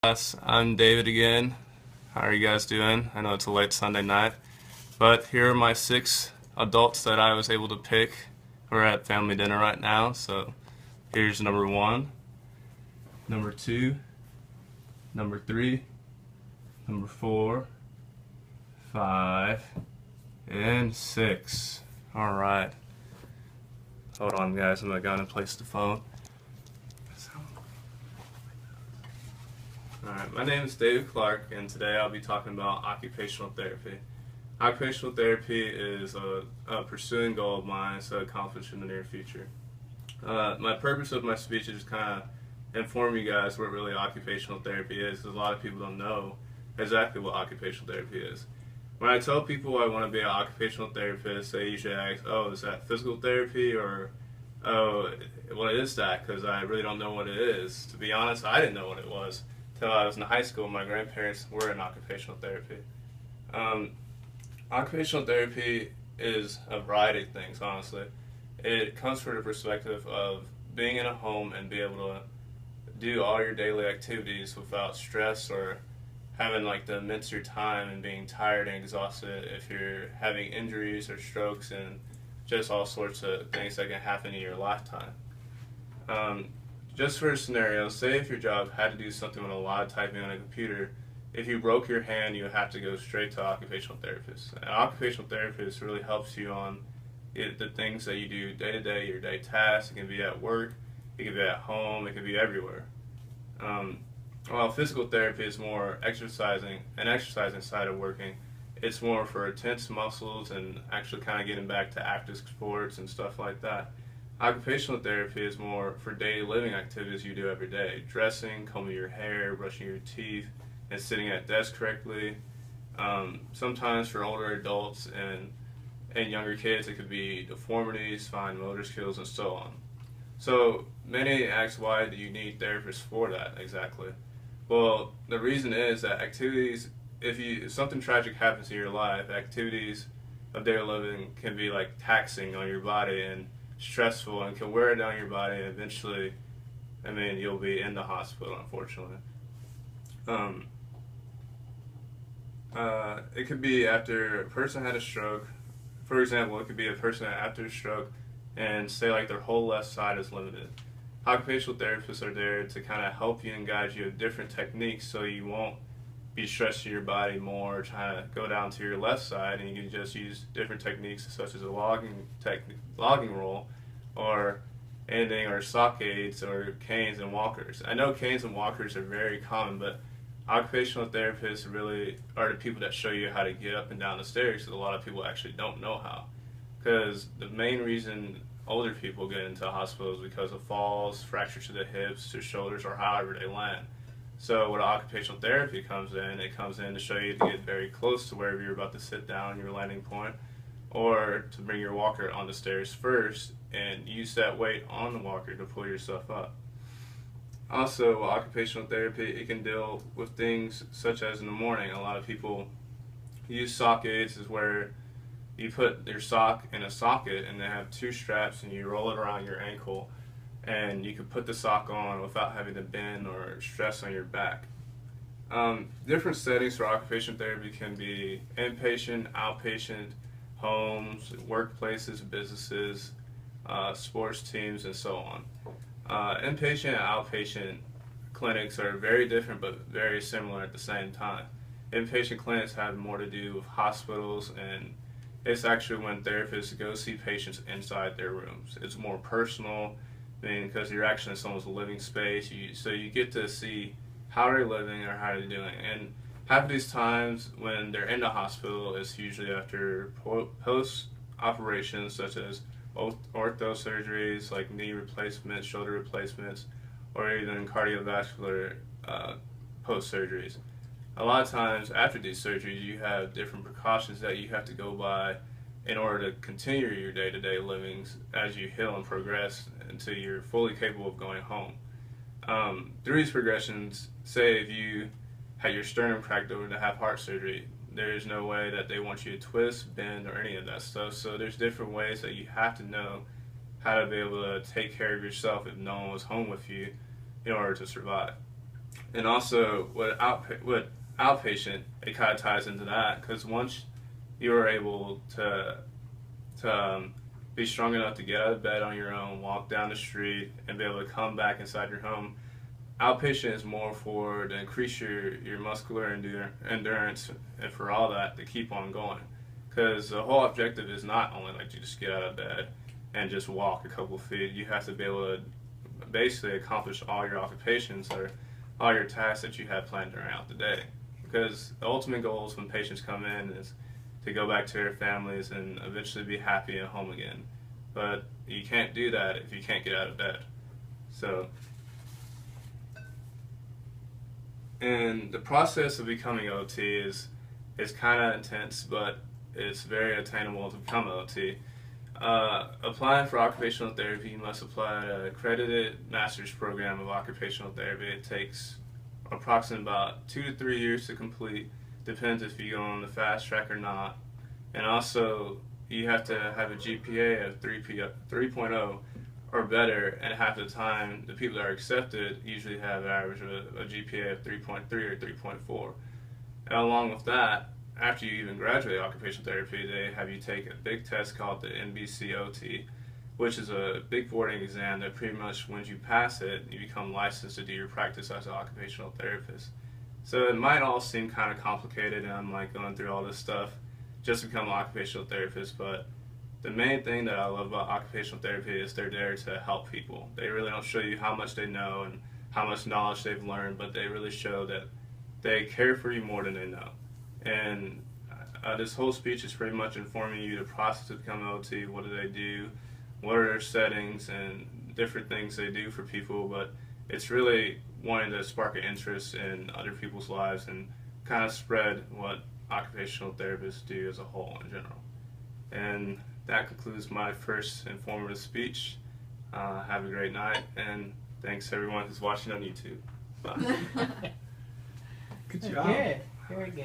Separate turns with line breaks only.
I'm David again. How are you guys doing? I know it's a late Sunday night, but here are my 6 adults that I was able to pick. We're at family dinner right now, so here's number 1, number 2, number 3, number 4, 5, and 6. Alright. Hold on, guys. I'm going to place the phone. Alright, my name is David Clark, and today I'll be talking about occupational therapy. Occupational therapy is a pursuing goal of mine to accomplish in the near future. My purpose of my speech is kind of inform you guys what really occupational therapy is, because a lot of people don't know exactly what occupational therapy is. When I tell people I want to be an occupational therapist, they usually ask, oh, is that physical therapy, or oh, what is that? Because I really don't know what it is. To be honest, I didn't know what it was until I was in high school. My grandparents were in occupational therapy. Occupational therapy is a variety of things, honestly. It comes from the perspective of being in a home and be able to do all your daily activities without stress or having to immense your time and being tired and exhausted if you're having injuries or strokes and just all sorts of things that can happen in your lifetime. Just for a scenario, say if your job had to do something with a lot of typing on a computer, if you broke your hand, you would have to go straight to an occupational therapist. An occupational therapist really helps you on the things that you do day to day, your day tasks. It can be at work, it can be at home, it can be everywhere. While physical therapy is more exercising side of working, it's more for tense muscles and actually kind of getting back to active sports and stuff like that. Occupational therapy is more for daily living activities you do every day. Dressing, combing your hair, brushing your teeth, and sitting at desk correctly. Sometimes for older adults and younger kids, it could be deformities, fine motor skills, and so on. So many ask, why do you need therapists for that exactly? Well, the reason is that activities, if something tragic happens in your life, activities of daily living can be taxing on your body and stressful and can wear down your body, and eventually, you'll be in the hospital, unfortunately. It could be after a person had a stroke. For example, it could be a person after a stroke and say their whole left side is limited. Occupational therapists are there to kind of help you and guide you with different techniques so you won't be stressing your body more, trying to go down to your left side, and you can just use different techniques such as a logging roll, or anything, or sock aids, or canes and walkers. I know canes and walkers are very common, but occupational therapists really are the people that show you how to get up and down the stairs, because a lot of people actually don't know how. Because the main reason older people get into hospitals is because of falls, fractures to the hips, to shoulders, or however they land. So when occupational therapy comes in, it comes in to show you to get very close to wherever you're about to sit down, your landing point, or to bring your walker on the stairs first and use that weight on the walker to pull yourself up. Also, occupational therapy, it can deal with things such as in the morning. A lot of people use sock aids, is where you put your sock in a socket and they have 2 straps and you roll it around your ankle, and you can put the sock on without having to bend or stress on your back. Different settings for occupational therapy can be inpatient, outpatient, homes, workplaces, businesses, sports teams, and so on. Inpatient and outpatient clinics are very different but very similar at the same time. Inpatient clinics have more to do with hospitals, and it's actually when therapists go see patients inside their rooms. It's more personal, because you're actually in someone's living space, so you get to see how they're living or how they're doing. And half of these times when they're in the hospital, it's usually after post-operations, such as ortho surgeries like knee replacements, shoulder replacements, or even cardiovascular post-surgeries. A lot of times after these surgeries, you have different precautions that you have to go by in order to continue your day-to-day livings as you heal and progress until you're fully capable of going home. Through these progressions, say if you had your sternum cracked open to have heart surgery, there's no way that they want you to twist, bend, or any of that stuff. So there's different ways that you have to know how to be able to take care of yourself if no one was home with you in order to survive. And also with outpatient, it kind of ties into that, because once you're able to be strong enough to get out of bed on your own, walk down the street, and be able to come back inside your home, outpatient is more for to increase your muscular endurance and for all that to keep on going. Because the whole objective is not only like to just get out of bed and just walk a couple feet. You have to be able to basically accomplish all your occupations or all your tasks that you have planned throughout the day. Because the ultimate goal is when patients come in is to go back to their families and eventually be happy at home again. But you can't do that if you can't get out of bed. So, and the process of becoming OT is kind of intense, but it's very attainable to become OT. Applying for occupational therapy, you must apply to an accredited master's program of occupational therapy. It takes approximately about 2 to 3 years to complete. Depends if you go on the fast track or not. And also, you have to have a GPA of 3.0 or better, and half the time, the people that are accepted usually have an average of a GPA of 3.3 or 3.4. And along with that, after you even graduate occupational therapy, they have you take a big test called the NBCOT, which is a big boarding exam that pretty much, once you pass it, you become licensed to do your practice as an occupational therapist. So it might all seem kind of complicated, and I'm like going through all this stuff just to become an occupational therapist, but the main thing that I love about occupational therapy is they're there to help people. They really don't show you how much they know and how much knowledge they've learned, but they really show that they care for you more than they know. And this whole speech is pretty much informing you the process of becoming OT. What do they do? What are their settings and different things they do for people? But it's really wanting to spark an interest in other people's lives and kind of spread what occupational therapists do as a whole in general. And that concludes my first informative speech. Have a great night, and thanks everyone who's watching on YouTube. Bye.
Good job. Good. Very good.